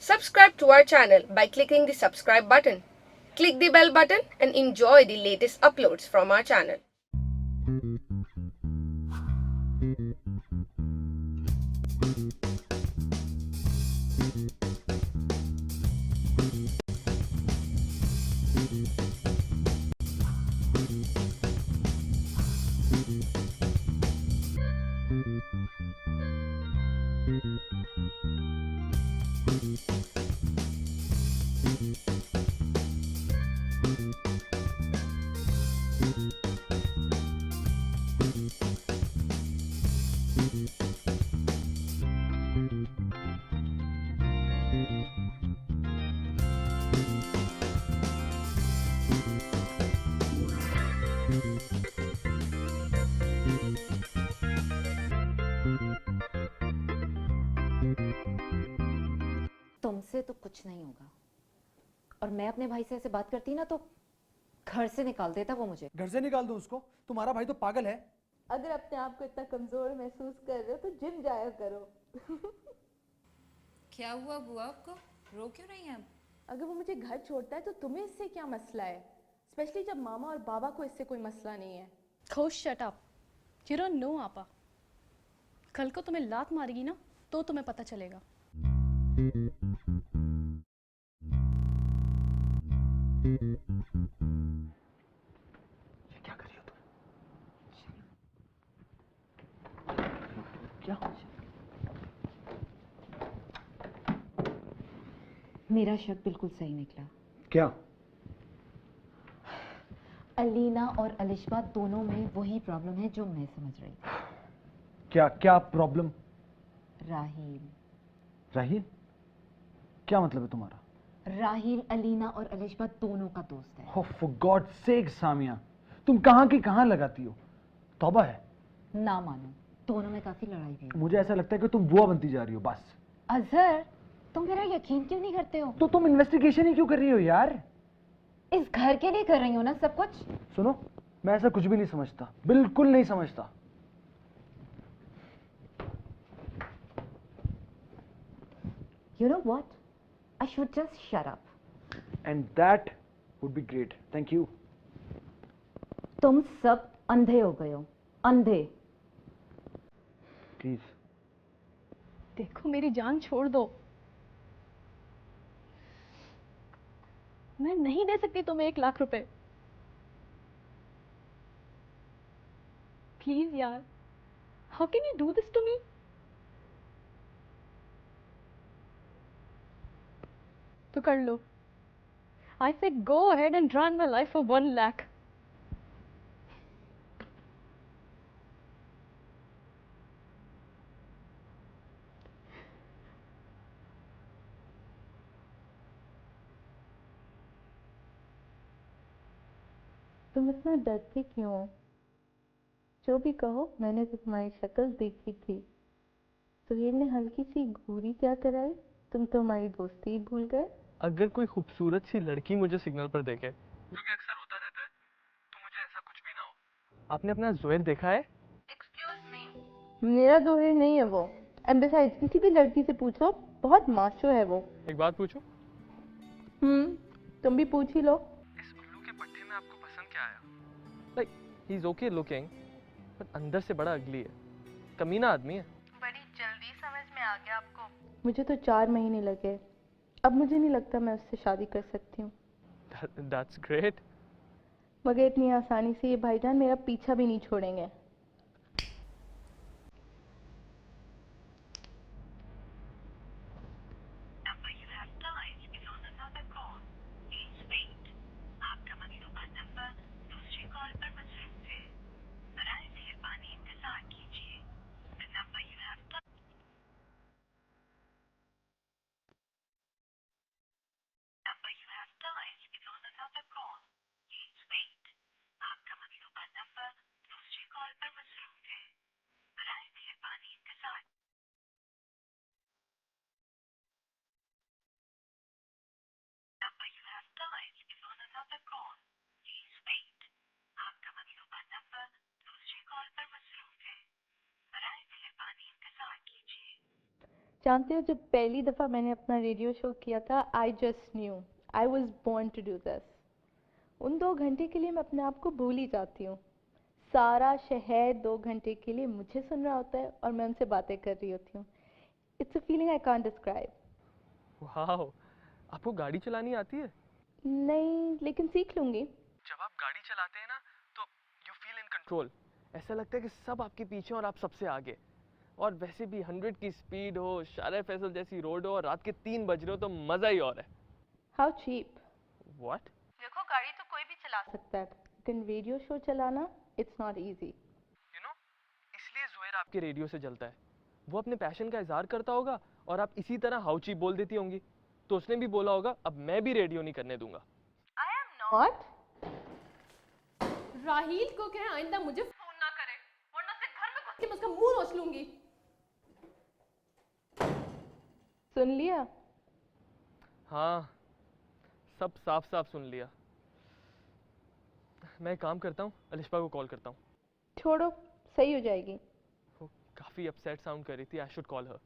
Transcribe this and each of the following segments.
Subscribe to our channel by clicking the subscribe button. Click the bell button and enjoy the latest uploads from our channel. तुमसे तो कुछ नहीं होगा। और मैं अपने भाई से ऐसे बात करती ना तो घर से निकाल देता वो मुझे। घर से निकाल दो उसको। तुम्हारा भाई तो पागल है। अगर अपने आप को इतना कमजोर महसूस कर रहे हो तो जिम जाया करो। क्या हुआ बुआ, आपको रो क्यों रही हैं आप? अगर वो मुझे घर छोड़ता है तो तुम्हें इससे क्या मसला है, स्पेशली जब मामा और बाबा को इससे कोई मसला नहीं है। खोश shut up, you don't know आपा। कल को तुम्हें लात मारेगी ना तो तुम्हें पता चलेगा। क्या कर रही हो तुम? क्या? मेरा शक बिल्कुल सही निकला। क्या? अलीना और अलिशबा दोनों में वही प्रॉब्लम है जो मैं समझ रही थी। क्या क्या प्रॉब्लम? राहील। राहील? क्या मतलब है तुम्हारा? राहील अलीना और अलिशबा दोनों का दोस्त है। Oh, for God's sake, Samia, तुम कहाँ की कहाँ लगाती हो? तौबा है। ना मानो, दोनों में काफी लड़ाई भी हुई। मुझे ऐसा लगता है कि तुम बुआ बनती जा रही हो बस। अजहर, तुम मेरा यकीन क्यों नहीं करते हो? तो तुम इन्वेस्टिगेशन ही क्यों कर रही हो यार? इस घर के लिए कर रही हो ना सब कुछ। सुनो, मैं ऐसा कुछ भी नहीं समझता, बिल्कुल नहीं समझता। You know what? I should just shut up. And that would be great. Thank you. तुम सब अंधे हो गए हो, अंधे। Please. देखो मेरी जान छोड़ दो, मैं नहीं दे सकती तुम्हें 1 लाख रुपए। प्लीज यार, how can you do this to me? तो कर लो। I said go ahead and run my life for 1 lakh. तुम इतना डरती क्यों हो? जो भी कहो, मैंने तो तुम्हारी शक्ल देखी थी। सुहेल ने हल्की सी घूरी क्या कराई, तुम तो हमारी दोस्ती ही भूल गए। अगर कोई खूबसूरत सी लड़की मुझे सिग्नल पर देखे, जो कि अक्सर होता रहता है, तो मुझे ऐसा कुछ भी ना हो। आपने अपना जोहर देखा है? मेरा जोहर नहीं है वो। एंड बिसाइड्स किसी भी लड़की से पूछो, बहुत माचो है वो। एक बात पूछूं? तुम भी पूछ ही लो। इस उल्लू के पट्टे में आपको पसंद क्या आया? Like he is okay looking, but अंदर से बड़ा अगली है, कमीना आदमी है। बड़ी जल्दी समझ में आ गया आपको। मुझे तो 4 महीने लगे। अब मुझे नहीं लगता मैं उससे शादी कर सकती हूँ। That's great. मगर इतनी आसानी से ये भाईजान मेरा पीछा भी नहीं छोड़ेंगे। जानते हो, जब पहली दफ़ा मैंने अपना रेडियो शो किया था, I just knew I was born to do this. उन 2 घंटे के लिए मैं अपने आप को भूल ही जाती हूँ। सारा शहर 2 घंटे के लिए मुझे सुन रहा होता है और मैं उनसे बातें कर रही होती हूँ। It's a feeling I can't describe. वाह, आपको गाड़ी चलानी आती है? नहीं, लेकिन सीख लूँगी। जब आप गाड़ी चलाते हैं ना तो यू फील इन कंट्रोल। ऐसा लगता है कि सब आपके पीछे और आप सबसे आगे। और वैसे भी 100 की स्पीड हो, शारे फैसल जैसी रोड हो और रात के 3 बज रहे हो तो मज़ा ही और है। How cheap. व्हाट? देखो, गाड़ी तो कोई भी चला सकता है, लेकिन रेडियो शो चलाना it's not easy. You know, इसलिए ज़ुहैर आपके रेडियो से जलता है। वो अपने पैशन का इजहार करता होगा और आप इसी तरह हाउ चीप बोल देती होंगी। तो उसने भी बोला होगा अब मैं भी रेडियो नहीं करने दूंगा। व्हाट? राहील को कहे आइंदा मुझे फोन ना करे, वरना से घर में घुस के मैं उसका मुंह नोच लूंगी। सुन लिया? हाँ, सब साफ साफ सुन लिया। मैं एक काम करता हूँ, अलिशा को कॉल करता हूँ। छोड़ो, सही हो जाएगी। वो काफ़ी अपसेट साउंड कर रही थी। I should call her.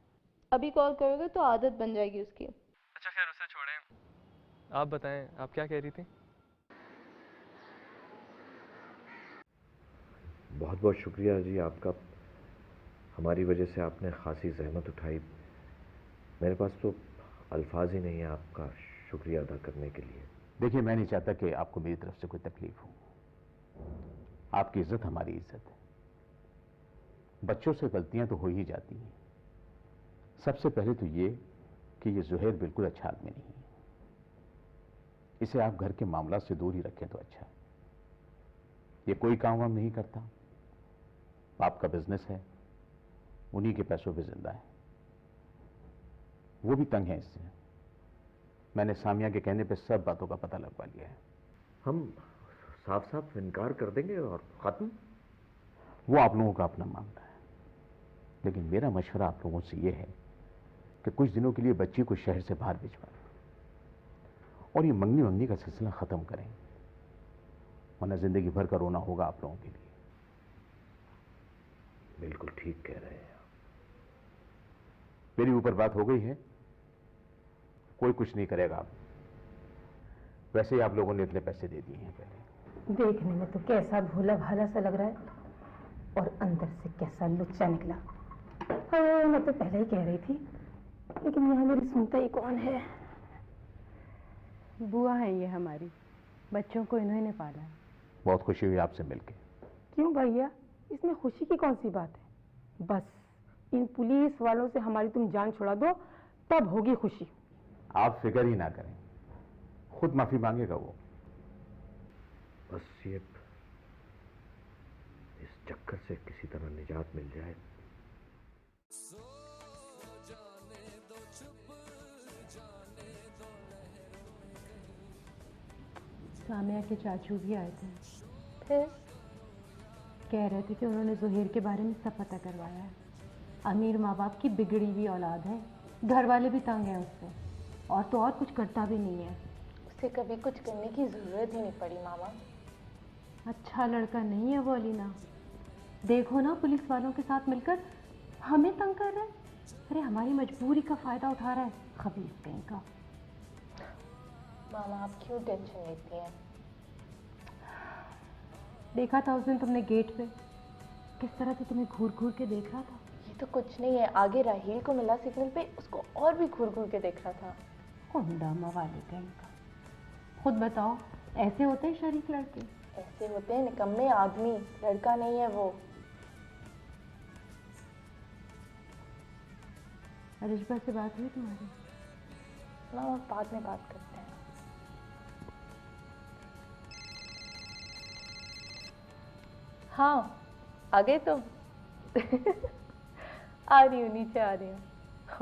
अभी कॉल करोगे तो आदत बन जाएगी उसकी। अच्छा खैर, उसे छोड़ें। आप बताएं, आप क्या कह रही थी? बहुत बहुत शुक्रिया जी आपका। हमारी वजह से आपने खासी जहमत उठाई। मेरे पास तो अल्फाज ही नहीं है आपका शुक्रिया अदा करने के लिए। देखिए, मैं नहीं चाहता कि आपको मेरी तरफ से कोई तकलीफ हो। आपकी इज्जत हमारी इज्जत है। बच्चों से गलतियां तो हो ही जाती हैं। सबसे पहले तो ये कि ये ज़ुहैर बिल्कुल अच्छा आदमी नहीं है। इसे आप घर के मामला से दूर ही रखें तो अच्छा है। ये कोई काम वाम नहीं करता, आपका बिजनेस है, उन्हीं के पैसों पे जिंदा है। वो भी तंग है इससे। मैंने सामिया के कहने पे सब बातों का पता लगवा लिया है। हम साफ साफ इनकार कर देंगे और ख़त्म। वो आप लोगों का अपना मामला है, लेकिन मेरा मशवरा आप लोगों से ये है कि कुछ दिनों के लिए बच्ची को शहर से बाहर भिजवा और ये मंगनी मंगनी का सिलसिला ख़त्म करें, वरना जिंदगी भर का रोना होगा आप लोगों के लिए। बिल्कुल ठीक कह रहे हैं। मेरी ऊपर बात हो गई है, कोई कुछ नहीं करेगा। आप वैसे ही आप लोगों ने इतने पैसे दे दिए हैं पहले। देखने में तो कैसा भोला भाला सा लग रहा है और अंदर से कैसा लुच्चा निकला। हाँ, मैं तो पहले ही कह रही थी, लेकिन यहाँ मेरी सुनता ही कौन है। बुआ है ये हमारी, बच्चों को इन्होंने पाला है। बहुत खुशी हुई आपसे मिलके। क्यों भैया, इसमें खुशी की कौन सी बात है? बस इन पुलिस वालों से हमारी तुम जान छुड़ा दो, तब होगी खुशी। आप फिक्र ही ना करें, खुद माफी मांगेगा वो। बस ये इस चक्कर से किसी तरह निजात मिल जाए। सामिया के चाचू भी आए थे, फिर कह रहे थे कि उन्होंने ज़ुहैर के बारे में सब पता करवाया है। अमीर माँ बाप की बिगड़ी हुई औलाद है, घर वाले भी तंग हैं उससे, और तो और कुछ करता भी नहीं है। उसे कभी कुछ करने की जरूरत ही नहीं पड़ी मामा। अच्छा लड़का नहीं है वो अलीना। देखो ना, पुलिस वालों के साथ मिलकर हमें तंग कर रहा है। अरे हमारी मजबूरी का फ़ायदा उठा रहा है, खबीस कहीं का। मामा, आप क्यों टेंशन लेती हैं? देखा था उस दिन तुमने गेट पे, किस तरह से तुम्हें घूर घूर के देख रहा था। ये तो कुछ नहीं है, आगे राहील को मिला सिग्नल पे, उसको और भी घूर घूर के देख रहा था। हुंडा मवाली कहीं का। खुद बताओ, ऐसे होते हैं शरीफ लड़के? ऐसे होते हैं निकम्मे आदमी, लड़का नहीं है वो। अरिशबा से बात हुई तुम्हारी? मामा, बाद में बात करते हैं। हाँ, आ गए तुम? आ रही हूँ, नीचे आ रही हूँ।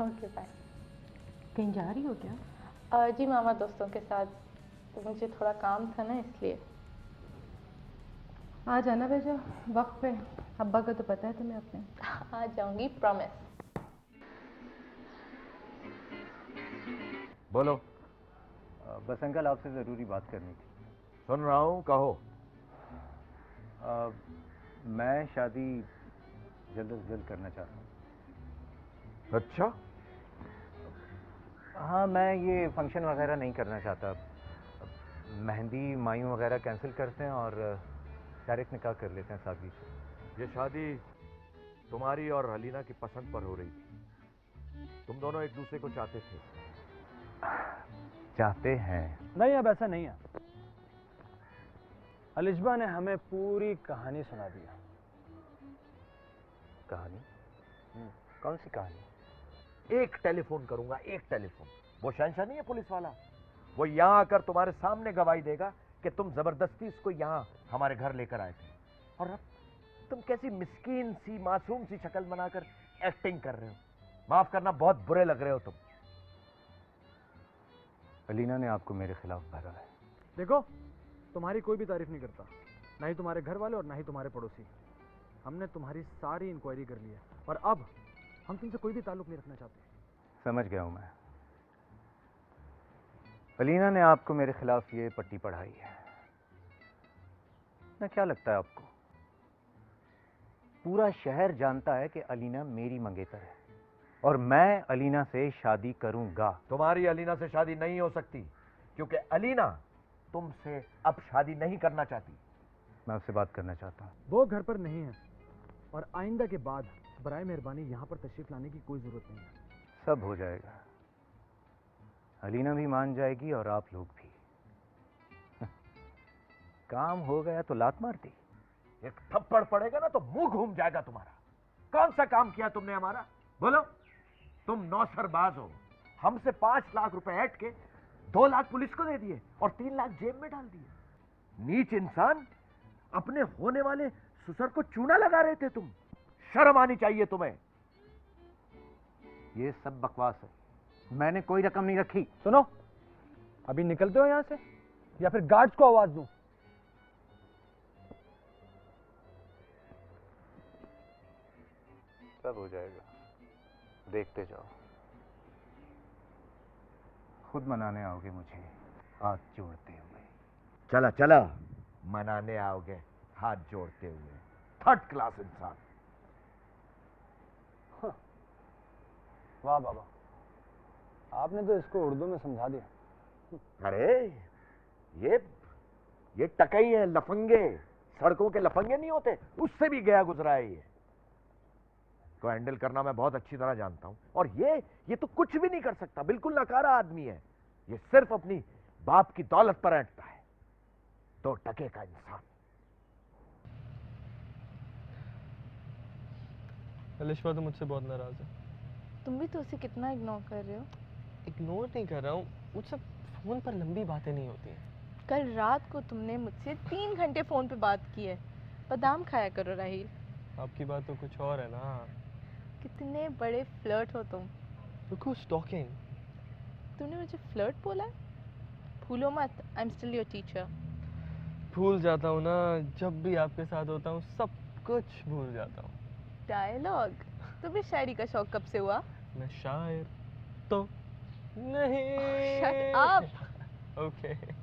Okay bye. कहीं जा रही हो क्या? जी मामा, दोस्तों के साथ, मुझे थोड़ा काम था ना, इसलिए। आ जाना बेटा वक्त पे, अब्बा का तो पता है तुम्हें अपने। आ जाऊंगी, प्रॉमिस। बोलो। बस अंकल, आपसे ज़रूरी बात करनी थी। सुन रहा हूँ, कहो। मैं शादी जल्द से जल्द करना चाहता हूँ। अच्छा, हाँ, मैं ये फंक्शन वगैरह नहीं करना चाहता। मेहंदी मायूं वगैरह कैंसिल करते हैं और डायरेक्ट निकाह कर लेते हैं सादगी से। ये शादी तुम्हारी और अलीना की पसंद पर हो रही थी। तुम दोनों एक दूसरे को चाहते थे। चाहते हैं? नहीं, अब ऐसा नहीं है। अलिशबा ने हमें पूरी कहानी सुना दिया। कहानी? कौन सी कहानी? एक टेलीफोन करूंगा, एक टेलीफोन। वो शहंशाह नहीं है पुलिस वाला, वो यहाँ आकर तुम्हारे सामने गवाही देगा कि तुम जबरदस्ती इसको यहाँ हमारे घर लेकर आए थे। और अब तुम कैसी मिस्कीन सी मासूम सी शक्ल बनाकर एक्टिंग कर रहे हो। माफ करना, बहुत बुरे लग रहे हो तुम। अलीना ने आपको मेरे खिलाफ भरा है। देखो, तुम्हारी कोई भी तारीफ नहीं करता, ना ही तुम्हारे घर वाले और ना ही तुम्हारे पड़ोसी। हमने तुम्हारी सारी इंक्वायरी कर ली है और अब हम तुमसे कोई भी ताल्लुक नहीं रखना चाहते। समझ गया हूं मैं। अलीना ने आपको मेरे खिलाफ ये पट्टी पढ़ाई है ना? क्या लगता है आपको? पूरा शहर जानता है कि अलीना मेरी मंगेतर है और मैं अलीना से शादी करूंगा। तुम्हारी अलीना से शादी नहीं हो सकती क्योंकि अलीना तुमसे अब शादी नहीं करना चाहती। मैं उससे बात करना चाहता हूँ। वो घर पर नहीं है और आइंदा के बाद बराए मेहरबानी यहाँ पर तशरीफ लाने की कोई जरूरत नहीं है। सब हो जाएगा। अलीना भी मान जाएगी और आप लोग भी। काम हो गया तो लात मार दी। एक थप्पड़ पड़ेगा ना तो मुंह घूम जाएगा तुम्हारा। कौन सा काम किया तुमने हमारा? बोलो। तुम नौसरबाज हो। हमसे 5 लाख रुपए ऐट के 2 लाख पुलिस को दे दिए और 3 लाख जेब में डाल दिए। नीच इंसान, अपने होने वाले ससुर को चूना लगा रहे थे तुम। शर्म आनी चाहिए तुम्हें। ये सब बकवास है। मैंने कोई रकम नहीं रखी। सुनो, अभी निकलते हो यहां से या फिर गार्ड्स को आवाज दूं? सब हो जाएगा, देखते जाओ। खुद मनाने आओगे मुझे हाथ जोड़ते हुए। चला चला, मनाने आओगे हाथ जोड़ते हुए। 3rd क्लास इंसान। वाह बाबा, आपने तो इसको उर्दू में समझा दिया। अरे ये टकई है, लफंगे। सड़कों के लफंगे नहीं होते, उससे भी गया गुजरा है। ये को हैंडल करना मैं बहुत अच्छी तरह जानता हूं। और ये तो कुछ भी नहीं कर सकता, बिल्कुल नकारा आदमी है। ये सिर्फ अपनी बाप की दौलत पर ऐंठता है। 2 टके का इंसान। अलिशबा तो मुझसे बहुत नाराज है। तुम भी तो उसे कितना इग्नोर कर रहे हो। इग्नोर नहीं कर रहा हूँ, मुझसे फोन पर लंबी बातें नहीं होती हैं। कल रात को तुमने मुझसे 3 घंटे फोन पे बात की है। बादाम खाया करो राहील। आपकी बात तो कुछ और है ना। कितने बड़े फ्लर्ट हो तुम। Look who's talking. तुमने मुझे फ्लर्ट बोला? भूलो मत, I am still your teacher. भूल जाता हूँ ना, जब भी आपके साथ होता हूँ सब कुछ भूल जाता हूँ। डायलॉग? तुम्हें शायरी का शौक कब से हुआ? मैं शायर तो नहीं। Shut up. ओके।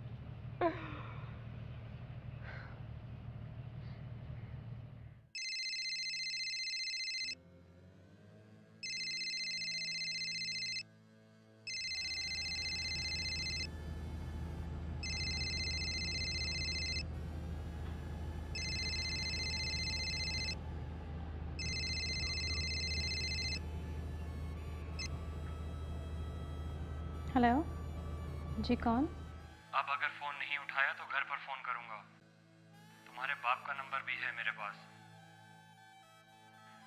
हेलो जी, कौन? अब अगर फ़ोन नहीं उठाया तो घर पर फ़ोन करूंगा। तुम्हारे बाप का नंबर भी है मेरे पास।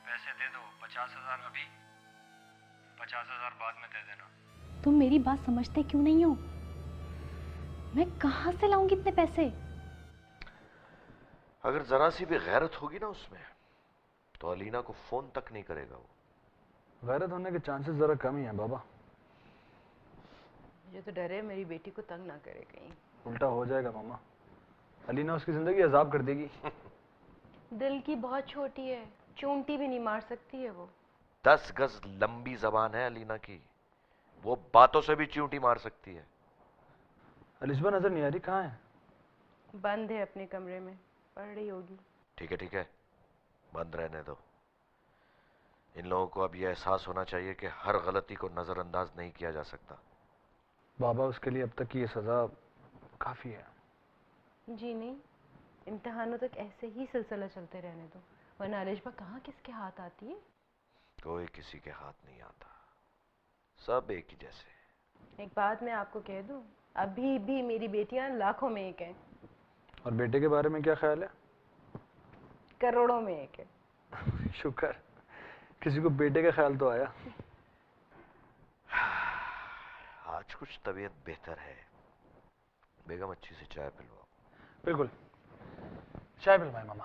पैसे दे दो, 50,000 अभी, 50,000 बाद में दे देना। तुम मेरी बात समझते क्यों नहीं हो? मैं कहाँ से लाऊंगी इतने पैसे? अगर जरा सी भी गैरत होगी ना उसमें तो अलीना को फोन तक नहीं करेगा वो। गैरत होने के चांसेस जरा कम ही हैं बाबा। मुझे तो डर है मेरी बेटी को तंग ना करे कहीं। उल्टा हो जाएगा मामा, अलीना उसकी जिंदगी अजाब कर देगी। दिल की बहुत छोटी है, चूंटी भी नहीं मार सकती है वो। 10 गज लंबी जबान है अलीना की, वो बातों से भी चींटी मार सकती है। अलिशबा नजर नहीं आ रही, कहाँ है? बंद है अपने कमरे में, पढ़ रही होगी। ठीक है, बंद रहने दो। इन लोगों को अब यह एहसास होना चाहिए कि हर गलती को नजरअंदाज नहीं किया जा सकता। बाबा उसके लिए अब तक की ये सज़ा काफ़ी है। जी नहीं, इम्तिहानों तक ऐसे ही सिलसिला चलते रहने दो, वरना अलिशबा कहाँ किसके हाथ आती है। कोई किसी के हाथ नहीं आता, सब एक ही जैसे। एक बात मैं आपको कह दूं, अभी भी मेरी बेटियां लाखों में एक हैं, और बेटे के बारे में क्या ख्याल है? करोड़ों में एक है। शुक्र किसी को बेटे का ख्याल तो आया। आज कुछ तबीयत बेहतर है। बेगम अच्छी से चाय पिलवाओ। बिल्कुल, चाय पिलवाए मामा।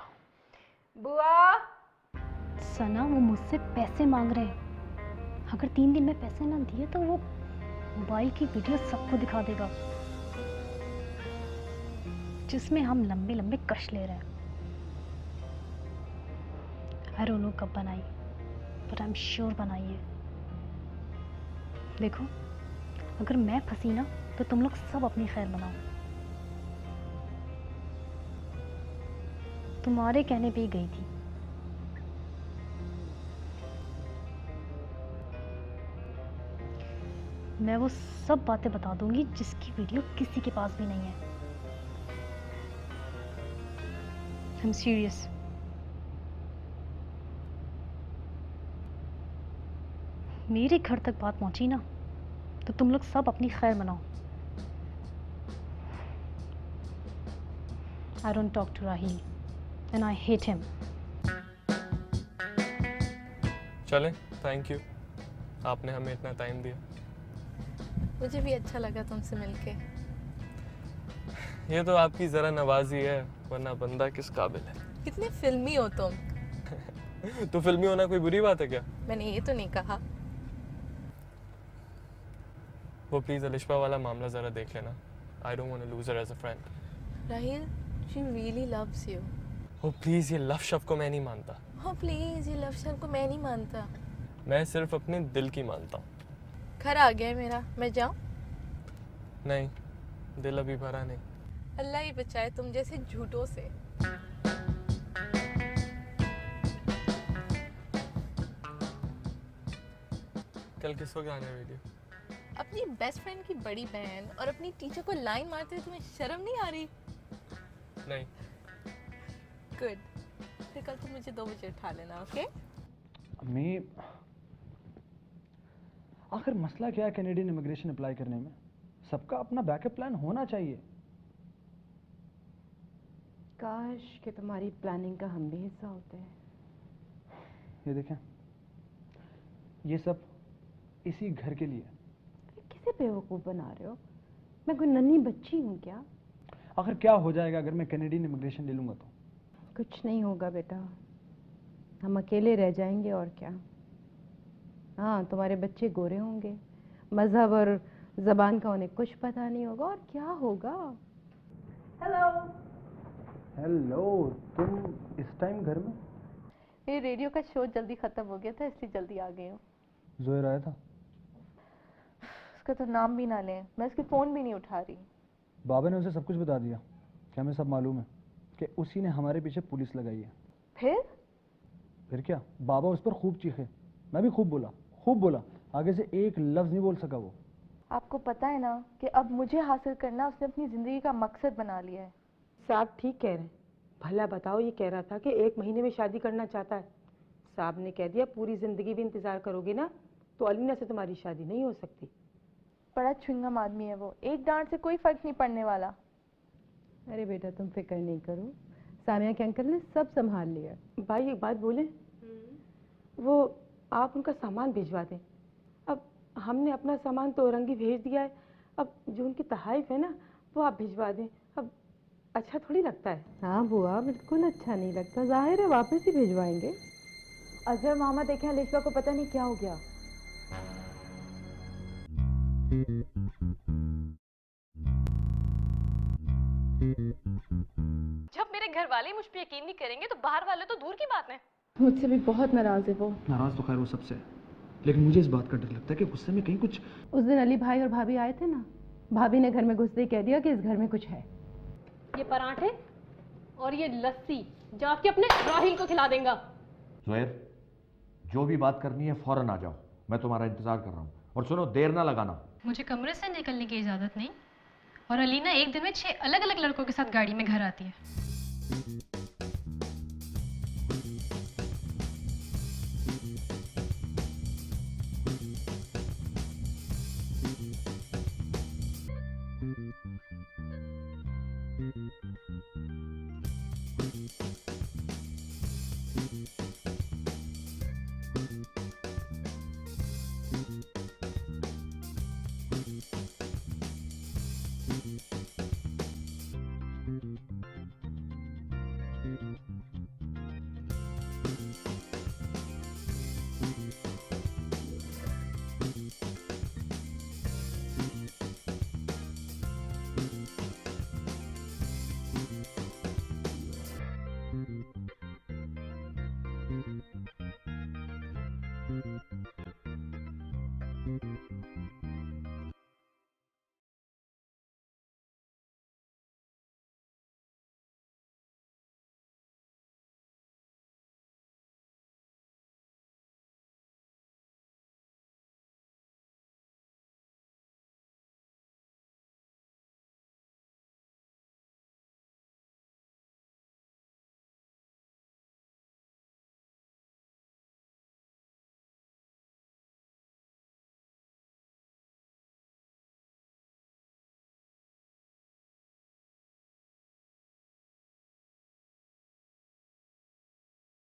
बुआ। सना वो मुझसे पैसे मांग रहे हैं। अगर 3 दिन में पैसे ना दिए तो वो मोबाइल की वीडियो सबको दिखा देगा, जिसमें हम लंबे लंबे कश ले रहे हैं। आई डोंट नो कब बनाई, बट आई एम श्योर बनाई है। देखो, अगर मैं फंसी ना तो तुम लोग सब अपनी खैर बनाओ। तुम्हारे कहने पे ही गई थी। मैं वो सब बातें बता दूंगी जिसकी वीडियो किसी के पास भी नहीं है। I'm serious. मेरे घर तक बात पहुंची ना तो तुम लोग सब अपनी खैर मनाओ। I don't talk to Rahil and I hate him. चलें, थैंक यू, आपने हमें इतना टाइम दिया। मुझे भी अच्छा लगा तुमसे मिलके। ये तो आपकी ज़रा नवाजी है, वरना बंदा किस काबिल है। कितने फिल्मी हो तुम। तो फिल्मी होना कोई बुरी बात है क्या? मैंने ये तो नहीं कहा। वो प्लीज़ अलिशबा वाला मामला ज़रा देख लेना। I don't want to lose her as a friend. Rahil, she really loves you. Oh please, ये लव शब्द को मैं नहीं मानता। हाँ प्लीज, ये लव शब्द को मैं नहीं मानता। मैं सिर्फ अपने दिल की मानता हूँ। घर आ गया है मेरा, मैं जाऊँ? नहीं, दिल अभी भरा नहीं। अल्लाह ही बचाए तुम जैसे झूठों से। कल किसको क्या आना है वीडियो? अपनी बेस्ट फ्रेंड की बड़ी बहन और अपनी टीचर को लाइन मारते हुए तुम्हें शर्म नहीं आ रही? नहीं। गुड, फिर कल तुम मुझे 2 बजे उठा लेना, ओके? अम्मी, आखिर मसला क्या है कैनेडियन इमिग्रेशन अप्लाई करने में? सबका अपना बैकअप प्लान होना चाहिए। काश कि तुम्हारी प्लानिंग का हम भी हिस्सा होते हैं। ये देखें, ये सब इसी घर के लिए। किसे बेवकूफ़ बना रहे हो? मैं कोई नन्ही बच्ची हूँ क्या? आखिर क्या हो जाएगा अगर मैं कैनेडियन इमिग्रेशन ले लूँगा तो? कुछ नहीं होगा बेटा, हम अकेले रह जाएंगे और क्या। हाँ, तुम्हारे बच्चे गोरे होंगे, मज़हब और ज़बान का उन्हें कुछ पता नहीं होगा, और क्या होगा। हेलो। हेलो, तुम इस टाइम घर में? मेरे रेडियो का शो जल्दी ख़त्म हो गया था, इसलिए जल्दी आ गई हूँ। जोहर आया था? उसका तो नाम भी ना लें, मैं उसकी फ़ोन भी नहीं उठा रही। बाबा ने उसे सब कुछ बता दिया कि हमें सब मालूम है कि उसी ने हमारे पीछे पुलिस लगाई है। फिर क्या, बाबा उस पर खूब चीखे, मैं भी खूब बोला, आगे से एक लफ्ज़ नहीं बोल सका वो। आपको पता है ना कि अब मुझे हासिल करना उसने अपनी ज़िंदगी का मकसद बना लिया है। साहब ठीक कह रहे हैं। भला बताओ, ये कह रहा था कि 1 महीने में शादी करना चाहता है। साहब ने कह दिया पूरी ज़िंदगी भी इंतज़ार करोगे ना तो अलीना से तुम्हारी शादी नहीं हो सकती। बड़ा चुंगम आदमी है वो, एक डांट से कोई फ़र्क नहीं पड़ने वाला। अरे बेटा तुम फिक्र नहीं करो, सामिया के अंकल ने सब संभाल लिया। भाई एक बात बोले, वो आप उनका सामान भिजवा दें। अब हमने अपना सामान तो औरंगी भेज दिया है, अब जो उनकी तहाइफ है ना वो आप भिजवा दें। अब अच्छा थोड़ी लगता है। हाँ बुआ, बिल्कुल अच्छा नहीं लगता, जाहिर है वापस ही भिजवाएंगे। अजहर मामा देखें, अलिशबा को पता नहीं क्या हो गया। जब मेरे घर वाले मुझ पे यकीन नहीं करेंगे तो बाहर वाले तो दूर की बात है। मुझसे भी बहुत नाराज़ है वो। नाराज़ तो खैर वो सबसे है, लेकिन मुझे इस बात का डर लगता है कि गुस्से में कहीं कुछ। उस दिन अली भाई और भाभी आए थे ना, भाभी ने घर में घुसते ही कह दिया कि इस घर में कुछ है। ये पराठे और ये लस्सी जाके अपने राहिल को खिला देगा। जोहर, जो भी बात करनी है फौरन आ जाओ, मैं तुम्हारा इंतजार कर रहा हूँ। और सुनो, देर ना लगाना। मुझे कमरे से निकलने की इजाज़त नहीं, और अलीना एक दिन में 6 अलग अलग लड़कों के साथ गाड़ी में घर आती है।